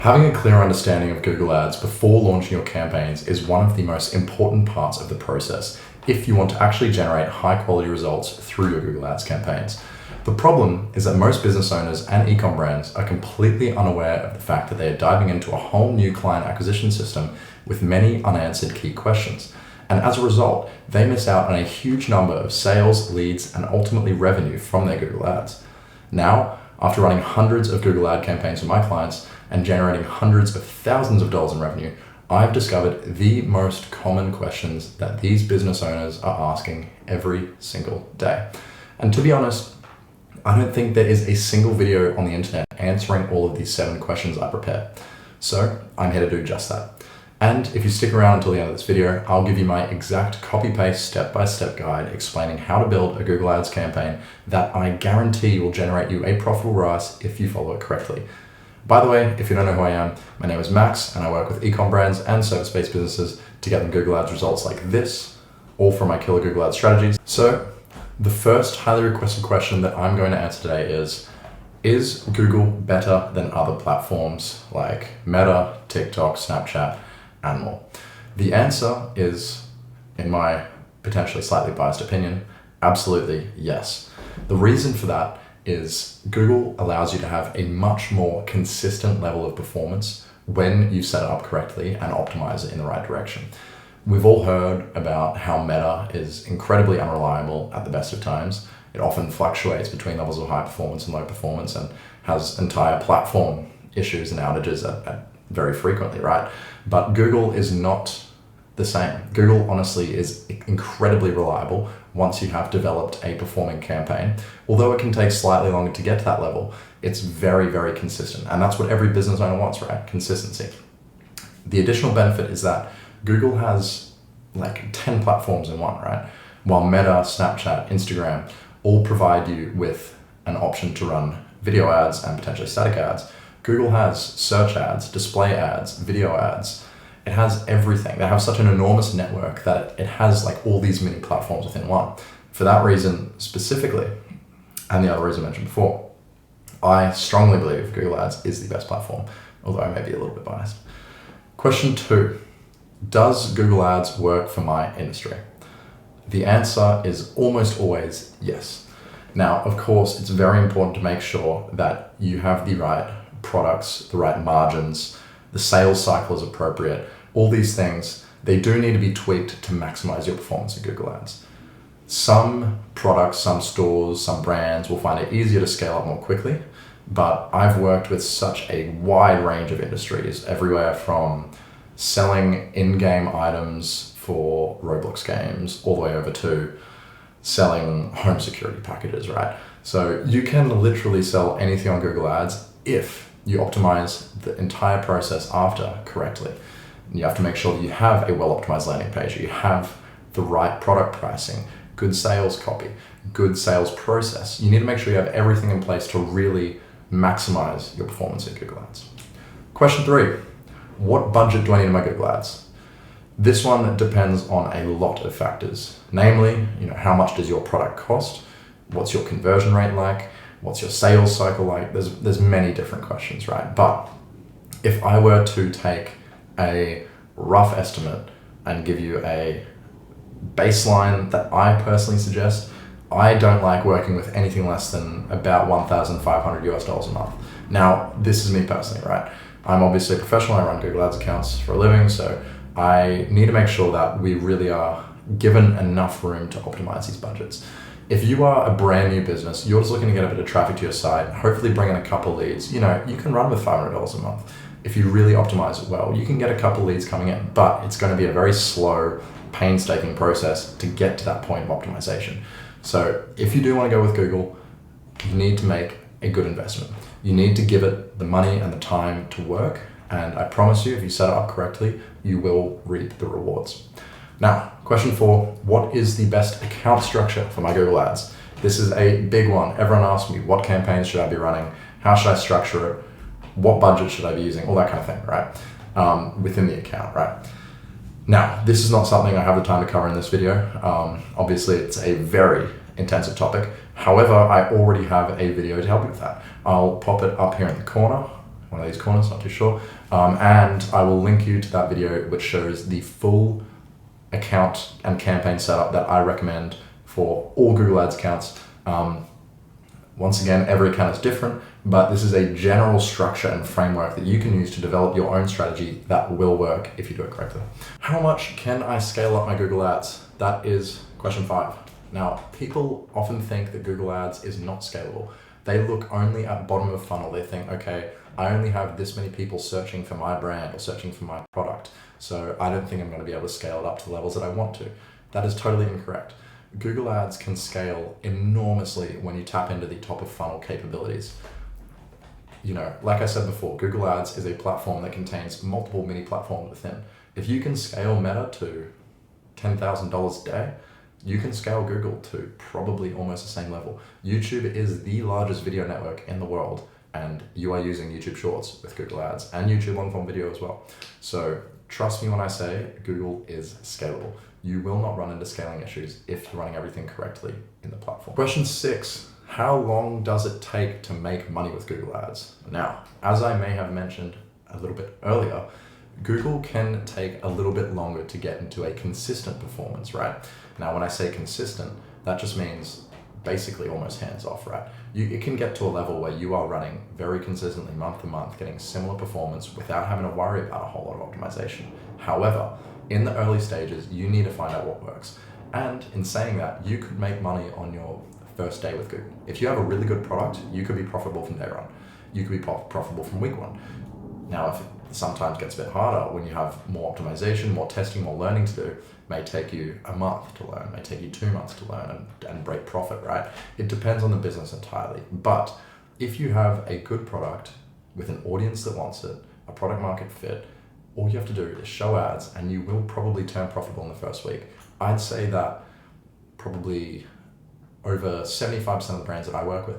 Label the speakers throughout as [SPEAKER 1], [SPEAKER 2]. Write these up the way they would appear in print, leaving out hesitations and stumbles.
[SPEAKER 1] Having a clear understanding of Google Ads before launching your campaigns is one of the most important parts of the process if you want to actually generate high quality results through your Google Ads campaigns. The problem is that most business owners and e-com brands are completely unaware of the fact that they are diving into a whole new client acquisition system with many unanswered key questions. And as a result, they miss out on a huge number of sales, leads, and ultimately revenue from their Google Ads. Now, after running hundreds of Google Ad campaigns for my clients and generating hundreds of thousands of dollars in revenue, I've discovered the most common questions that these business owners are asking every single day. And to be honest, I don't think there is a single video on the internet answering all of these 7 questions I prepared. So I'm here to do just that. And if you stick around until the end of this video, I'll give you my exact copy-paste step-by-step guide explaining how to build a Google Ads campaign that I guarantee will generate you a profitable ROAS if you follow it correctly. By the way, if you don't know who I am, my name is Max and I work with e-com brands and service-based businesses to get them Google Ads results like this, all from my killer Google Ads strategies. So the first highly requested question that I'm going to answer today is Google better than other platforms like Meta, TikTok, Snapchat, and more? The answer is, in my potentially slightly biased opinion, absolutely yes. The reason for that is Google allows you to have a much more consistent level of performance when you set it up correctly and optimize it in the right direction. We've all heard about how Meta is incredibly unreliable at the best of times. It often fluctuates between levels of high performance and low performance and has entire platform issues and outages very frequently, right? But Google is not the same. Google honestly is incredibly reliable once you have developed a performing campaign. Although it can take slightly longer to get to that level, it's very, very consistent. And that's what every business owner wants, right? Consistency. The additional benefit is that Google has like 10 platforms in one, right? While Meta, Snapchat, Instagram all provide you with an option to run video ads and potentially static ads, Google has search ads, display ads, video ads. It has everything. They have such an enormous network that it has like all these mini platforms within one. For that reason specifically, and the other reason I mentioned before, I strongly believe Google Ads is the best platform, although I may be a little bit biased. Question 2, does Google Ads work for my industry? The answer is almost always yes. Now, of course, it's very important to make sure that you have the right products, the right margins, the sales cycle is appropriate. All these things, they do need to be tweaked to maximize your performance in Google Ads. Some products, some stores, some brands will find it easier to scale up more quickly, but I've worked with such a wide range of industries, everywhere from selling in-game items for Roblox games all the way over to selling home security packages, right? So you can literally sell anything on Google Ads if you optimize the entire process after correctly. You have to make sure that you have a well-optimized landing page, you have the right product pricing, good sales copy, good sales process. You need to make sure you have everything in place to really maximize your performance in Google Ads. Question 3, what budget do I need in my Google Ads? This one depends on a lot of factors. Namely, how much does your product cost? What's your conversion rate like? What's your sales cycle like? There's many different questions, right? But if I were to take a rough estimate and give you a baseline that I personally suggest, I don't like working with anything less than about $1,500 a month. Now, this is me personally, right? I'm obviously a professional. I run Google Ads accounts for a living, so I need to make sure that we really are given enough room to optimize these budgets. If you are a brand new business, you're just looking to get a bit of traffic to your site, hopefully bring in a couple leads, you can run with $500 a month. If you really optimize it well, you can get a couple leads coming in, but it's going to be a very slow, painstaking process to get to that point of optimization. So if you do want to go with Google, you need to make a good investment. You need to give it the money and the time to work. And I promise you, if you set it up correctly, you will reap the rewards. Now, question 4, what is the best account structure for my Google Ads? This is a big one. Everyone asks me, what campaigns should I be running? How should I structure it? What budget should I be using? All that kind of thing, right? Within the account, right? Now, this is not something I have the time to cover in this video. Obviously, it's a very intensive topic. However, I already have a video to help you with that. I'll pop it up here in the corner one of these corners, not too sure. And I will link you to that video which shows the full account and campaign setup that I recommend for all Google Ads accounts. Once again, every account is different, but this is a general structure and framework that you can use to develop your own strategy that will work if you do it correctly. How much can I scale up my Google Ads? That is question 5. Now, people often think that Google Ads is not scalable. They look only at bottom of funnel. They think, okay, I only have this many people searching for my brand or searching for my product, so I don't think I'm going to be able to scale it up to the levels that I want to. That is totally incorrect. Google Ads can scale enormously when you tap into the top of funnel capabilities. You know, like I said before, Google Ads is a platform that contains multiple mini platforms within. If you can scale Meta to $10,000 a day, you can scale Google to probably almost the same level. YouTube is the largest video network in the world, and you are using YouTube Shorts with Google Ads and YouTube long-form video as well. So trust me when I say Google is scalable. You will not run into scaling issues if you're running everything correctly in the platform. Question 6, how long does it take to make money with Google Ads? Now, as I may have mentioned a little bit earlier, Google can take a little bit longer to get into a consistent performance, right? Now, when I say consistent, that just means basically almost hands off, right? It can get to a level where you are running very consistently month to month, getting similar performance without having to worry about a whole lot of optimization. However, in the early stages, you need to find out what works. And in saying that, you could make money on your first day with Google. If you have a really good product, you could be profitable from day one. You could be profitable from week 1. Now, if it sometimes gets a bit harder when you have more optimization, more testing, more learning to do, it may take you a month to learn, may take you 2 months to learn and break profit, right? It depends on the business entirely. But if you have a good product with an audience that wants it, a product market fit, all you have to do is show ads and you will probably turn profitable in the first week. I'd say that probably over 75% of the brands that I work with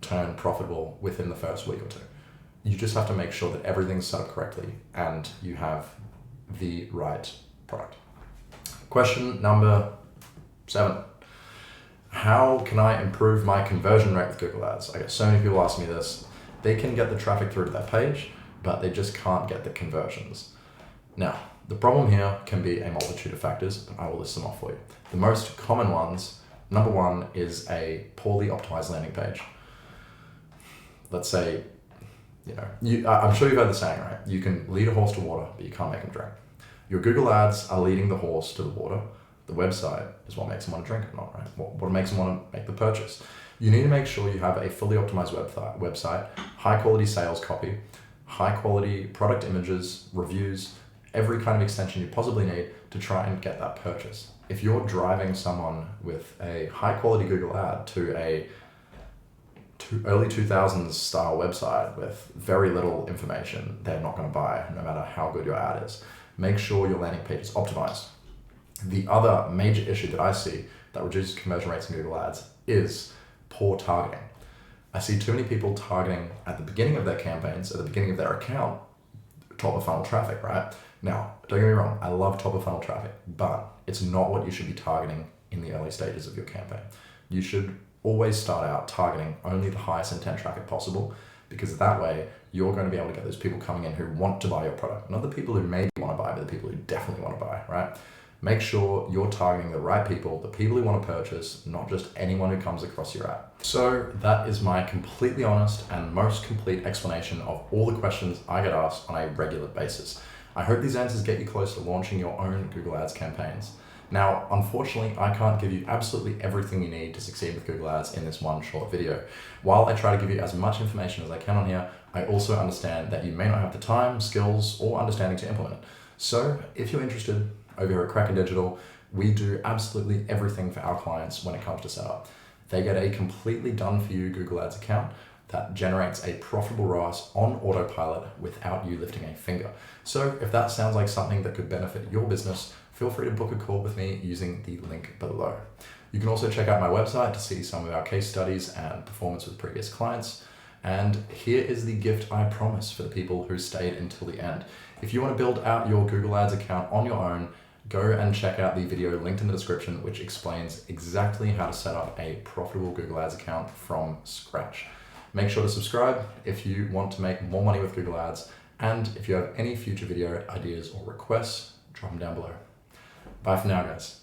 [SPEAKER 1] turn profitable within the first week or 2. You just have to make sure that everything's set up correctly and you have the right product. Question number 7. How can I improve my conversion rate with Google Ads? I get so many people ask me this. They can get the traffic through to their page, but they just can't get the conversions. Now, the problem here can be a multitude of factors, but I will list them off for you. The most common ones, number 1 is a poorly optimized landing page. Let's say, I'm sure you've heard the saying, right? You can lead a horse to water, but you can't make him drink. Your Google Ads are leading the horse to the water. The website is what makes them want to drink or not, right? What makes them want to make the purchase. You need to make sure you have a fully optimized website, high quality sales copy, high quality product images, reviews, every kind of extension you possibly need to try and get that purchase. If you're driving someone with a high quality Google ad to a early 2000s style website with very little information, they're not going to buy no matter how good your ad is. Make sure your landing page is optimized. The other major issue that I see that reduces conversion rates in Google Ads is poor targeting. I see too many people targeting at the beginning of their campaigns, at the beginning of their account, top of funnel traffic, right? Now, don't get me wrong, I love top of funnel traffic, but it's not what you should be targeting in the early stages of your campaign. You should always start out targeting only the highest intent traffic possible, because that way you're going to be able to get those people coming in who want to buy your product, not the people who maybe want to buy, but the people who definitely want to buy, right? Make sure you're targeting the right people, the people who want to purchase, not just anyone who comes across your ad. So that is my completely honest and most complete explanation of all the questions I get asked on a regular basis. I hope these answers get you close to launching your own Google Ads campaigns. Now, unfortunately, I can't give you absolutely everything you need to succeed with Google Ads in this one short video. While I try to give you as much information as I can on here, I also understand that you may not have the time, skills, or understanding to implement it. So if you're interested, over here at Kraken Digital, we do absolutely everything for our clients when it comes to setup. They get a completely done for you Google Ads account that generates a profitable ROAS on autopilot without you lifting a finger. So if that sounds like something that could benefit your business, feel free to book a call with me using the link below. You can also check out my website to see some of our case studies and performance with previous clients. And here is the gift I promise for the people who stayed until the end. If you want to build out your Google Ads account on your own, go and check out the video linked in the description, which explains exactly how to set up a profitable Google Ads account from scratch. Make sure to subscribe if you want to make more money with Google Ads. And if you have any future video ideas or requests, drop them down below. Bye for now, guys.